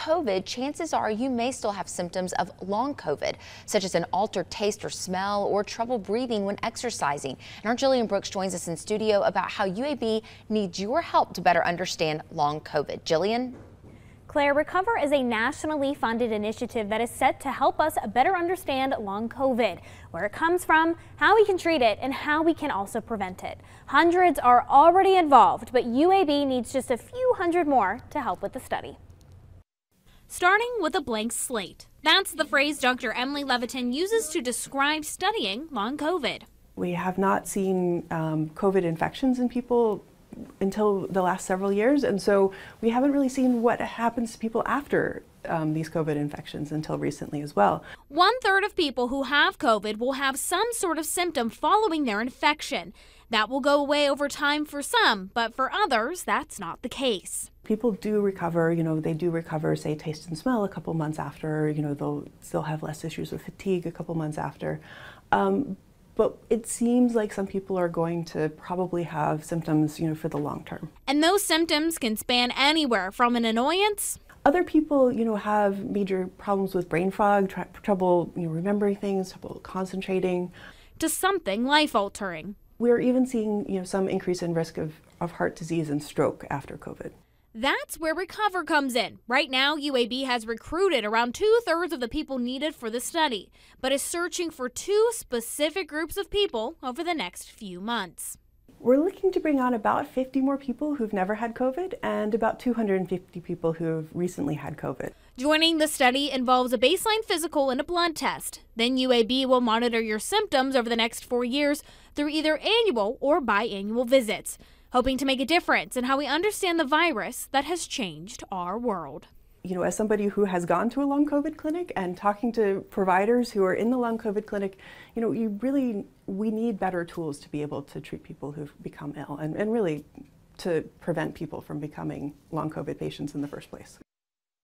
COVID, chances are you may still have symptoms of long COVID, such as an altered taste or smell or trouble breathing when exercising. And our Jillian Brooks joins us in studio about how UAB needs your help to better understand long COVID. Jillian? Claire, Recover is a nationally funded initiative that is set to help us better understand long COVID, where it comes from, how we can treat it, and how we can also prevent it. Hundreds are already involved, but UAB needs just a few hundred more to help with the study. Starting with a blank slate. That's the phrase Dr. Emily Levitin uses to describe studying long COVID. We have not seen COVID infections in people until the last several years, and so we haven't really seen what happens to people after these COVID infections until recently as well. 1/3 of people who have COVID will have some sort of symptom following their infection. That will go away over time for some, but for others, that's not the case. People do recover, they do recover, say, taste and smell a couple months after, they'll still have less issues with fatigue a couple months after. But it seems like some people are going to probably have symptoms, for the long term. And those symptoms can span anywhere from an annoyance. Other people, have major problems with brain fog, trouble, remembering things, trouble concentrating. To something life-altering. We're even seeing, some increase in risk of heart disease and stroke after COVID. That's where Recover comes in. Right now, UAB has recruited around 2/3 of the people needed for the study, but is searching for 2 specific groups of people over the next few months. We're looking to bring on about 50 more people who've never had COVID and about 250 people who've recently had COVID. Joining the study involves a baseline physical and a blood test. Then UAB will monitor your symptoms over the next 4 years through either annual or biannual visits, hoping to make a difference in how we understand the virus that has changed our world. As somebody who has gone to a long COVID clinic and talking to providers who are in the long COVID clinic, we need better tools to be able to treat people who've become ill and really to prevent people from becoming long COVID patients in the first place.